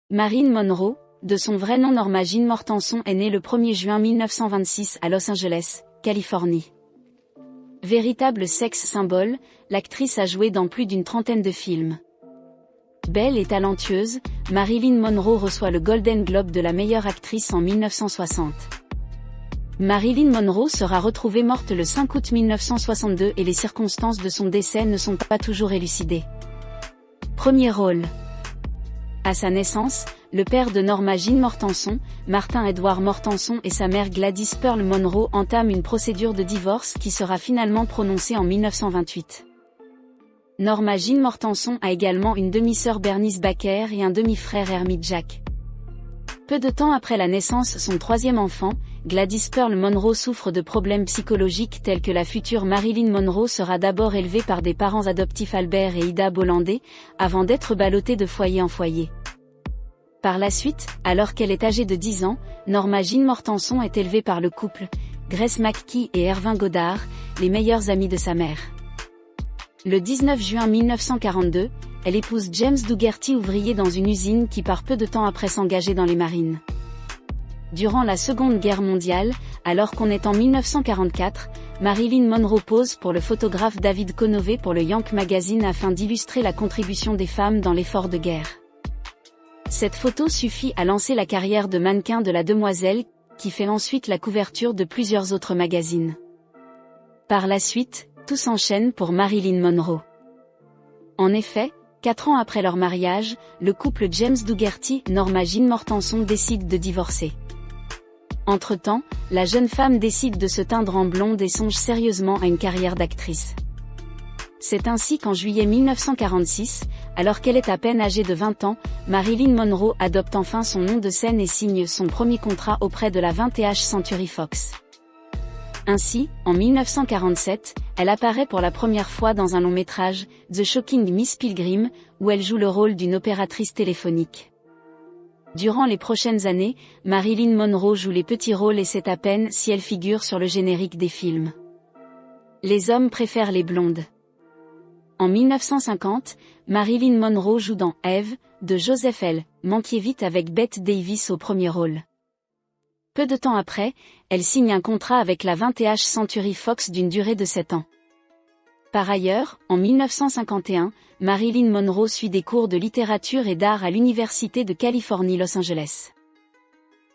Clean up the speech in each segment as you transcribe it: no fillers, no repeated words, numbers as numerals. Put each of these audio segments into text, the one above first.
Marilyn Monroe, de son vrai nom Norma Jean Mortenson, est née le 1er juin 1926 à Los Angeles, Californie. Véritable sexe symbole, l'actrice a joué dans plus d'une trentaine de films. Belle et talentueuse, Marilyn Monroe reçoit le Golden Globe de la meilleure actrice en 1960. Marilyn Monroe sera retrouvée morte le 5 août 1962 et les circonstances de son décès ne sont pas toujours élucidées. Premier rôle. À sa naissance, le père de Norma Jean Mortenson, Martin Edward Mortenson, et sa mère Gladys Pearl Monroe entament une procédure de divorce qui sera finalement prononcée en 1928. Norma Jean Mortenson a également une demi-sœur Bernice Baker et un demi-frère Hermit Jack. Peu de temps après la naissance de son troisième enfant, Gladys Pearl Monroe souffre de problèmes psychologiques tels que la future Marilyn Monroe sera d'abord élevée par des parents adoptifs Albert et Ida Bollandé, avant d'être ballottée de foyer en foyer. Par la suite, alors qu'elle est âgée de 10 ans, Norma Jean Mortenson est élevée par le couple, Grace McKee et Irving Goddard, les meilleurs amis de sa mère. Le 19 juin 1942, elle épouse James Dougherty, ouvrier dans une usine qui part peu de temps après s'engager dans les marines. Durant la Seconde Guerre mondiale, alors qu'on est en 1944, Marilyn Monroe pose pour le photographe David Conover pour le Yank Magazine afin d'illustrer la contribution des femmes dans l'effort de guerre. Cette photo suffit à lancer la carrière de mannequin de la demoiselle, qui fait ensuite la couverture de plusieurs autres magazines. Par la suite, tout s'enchaîne pour Marilyn Monroe. En effet, 4 ans après leur mariage, le couple James Dougherty-Norma Jean Mortenson décide de divorcer. Entre-temps, la jeune femme décide de se teindre en blonde et songe sérieusement à une carrière d'actrice. C'est ainsi qu'en juillet 1946, alors qu'elle est à peine âgée de 20 ans, Marilyn Monroe adopte enfin son nom de scène et signe son premier contrat auprès de la 20th Century Fox. Ainsi, en 1947, elle apparaît pour la première fois dans un long-métrage, The Shocking Miss Pilgrim, où elle joue le rôle d'une opératrice téléphonique. Durant les prochaines années, Marilyn Monroe joue les petits rôles et c'est à peine si elle figure sur le générique des films. Les hommes préfèrent les blondes. En 1950, Marilyn Monroe joue dans Eve, de Joseph L. Mankiewicz avec Bette Davis au premier rôle. Peu de temps après, elle signe un contrat avec la 20th Century Fox d'une durée de 7 ans. Par ailleurs, en 1951, Marilyn Monroe suit des cours de littérature et d'art à l'Université de Californie Los Angeles.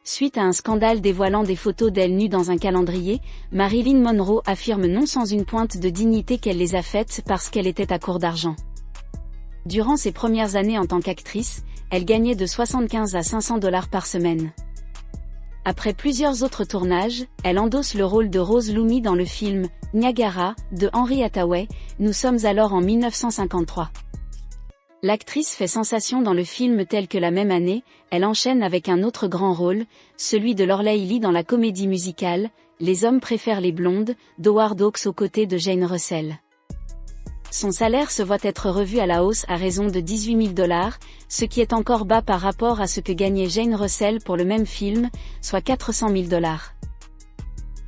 Suite à un scandale dévoilant des photos d'elle nue dans un calendrier, Marilyn Monroe affirme non sans une pointe de dignité qu'elle les a faites parce qu'elle était à court d'argent. Durant ses premières années en tant qu'actrice, elle gagnait de 75 à 500 $ par semaine. Après plusieurs autres tournages, elle endosse le rôle de Rose Loomey dans le film « Niagara » de Henry Hathaway. Nous sommes alors en 1953. L'actrice fait sensation dans le film tel que la même année, elle enchaîne avec un autre grand rôle, celui de Lorelei Lee dans la comédie musicale « Les hommes préfèrent les blondes » d'Howard Hawks aux côtés de Jane Russell. Son salaire se voit être revu à la hausse à raison de 18 000 $, ce qui est encore bas par rapport à ce que gagnait Jane Russell pour le même film, soit 400 000 $.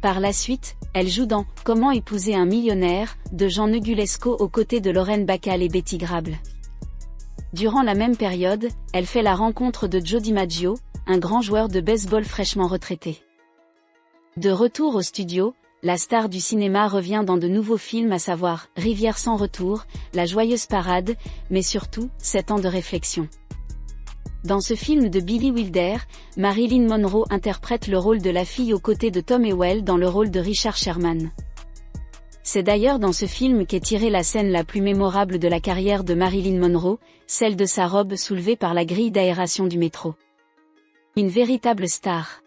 Par la suite, elle joue dans « Comment épouser un millionnaire » de Jean Negulesco aux côtés de Lorraine Bacall et Betty Grable. Durant la même période, elle fait la rencontre de Joe DiMaggio, un grand joueur de baseball fraîchement retraité. De retour au studio, la star du cinéma revient dans de nouveaux films à savoir Rivière sans retour, La joyeuse parade, mais surtout 7 ans de réflexion. Dans ce film de Billy Wilder, Marilyn Monroe interprète le rôle de la fille aux côtés de Tom Ewell dans le rôle de Richard Sherman. C'est d'ailleurs dans ce film qu'est tirée la scène la plus mémorable de la carrière de Marilyn Monroe, celle de sa robe soulevée par la grille d'aération du métro. Une véritable star.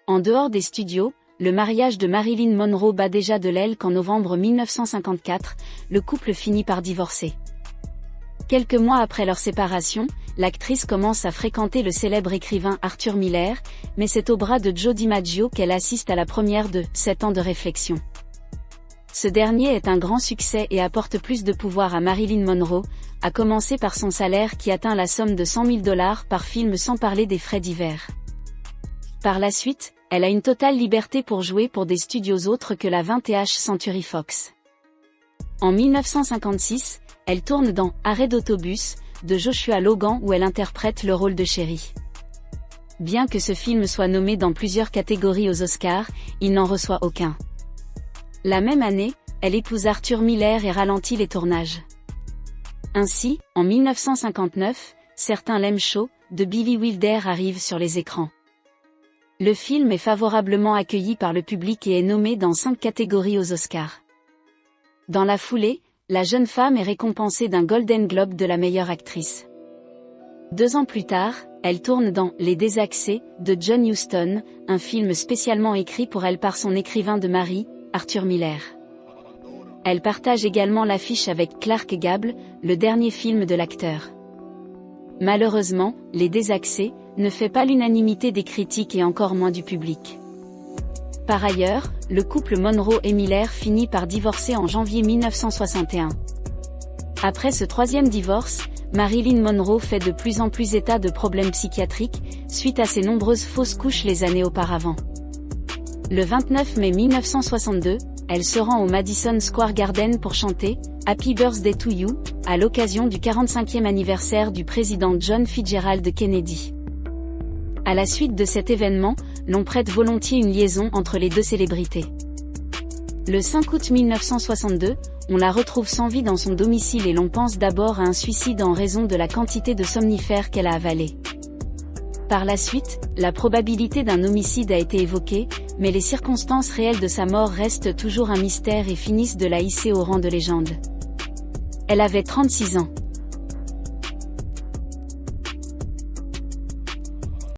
En dehors des studios, le mariage de Marilyn Monroe bat déjà de l'aile qu'en novembre 1954, le couple finit par divorcer. Quelques mois après leur séparation, l'actrice commence à fréquenter le célèbre écrivain Arthur Miller, mais c'est au bras de Joe DiMaggio qu'elle assiste à la première de 7 ans de réflexion. Ce dernier est un grand succès et apporte plus de pouvoir à Marilyn Monroe, à commencer par son salaire qui atteint la somme de 100 000 $ par film sans parler des frais divers. Par la suite, elle a une totale liberté pour jouer pour des studios autres que la 20th Century Fox. En 1956, elle tourne dans Arrêt d'autobus, de Joshua Logan où elle interprète le rôle de Chérie. Bien que ce film soit nommé dans plusieurs catégories aux Oscars, il n'en reçoit aucun. La même année, elle épouse Arthur Miller et ralentit les tournages. Ainsi, en 1959, Certains l'aiment chaud, de Billy Wilder arrive sur les écrans. Le film est favorablement accueilli par le public et est nommé dans 5 catégories aux Oscars. Dans la foulée, la jeune femme est récompensée d'un Golden Globe de la meilleure actrice. 2 ans plus tard, elle tourne dans Les Désaxés, de John Huston, un film spécialement écrit pour elle par son écrivain de mari, Arthur Miller. Elle partage également l'affiche avec Clark Gable, le dernier film de l'acteur. Malheureusement, Les Désaxés ne fait pas l'unanimité des critiques et encore moins du public. Par ailleurs, le couple Monroe et Miller finit par divorcer en janvier 1961. Après ce 3e divorce, Marilyn Monroe fait de plus en plus état de problèmes psychiatriques, suite à ses nombreuses fausses couches les années auparavant. Le 29 mai 1962, elle se rend au Madison Square Garden pour chanter « Happy Birthday to You » à l'occasion du 45e anniversaire du président John Fitzgerald Kennedy. À la suite de cet événement, l'on prête volontiers une liaison entre les deux célébrités. Le 5 août 1962, on la retrouve sans vie dans son domicile et l'on pense d'abord à un suicide en raison de la quantité de somnifères qu'elle a avalé. Par la suite, la probabilité d'un homicide a été évoquée, mais les circonstances réelles de sa mort restent toujours un mystère et finissent de la hisser au rang de légende. Elle avait 36 ans.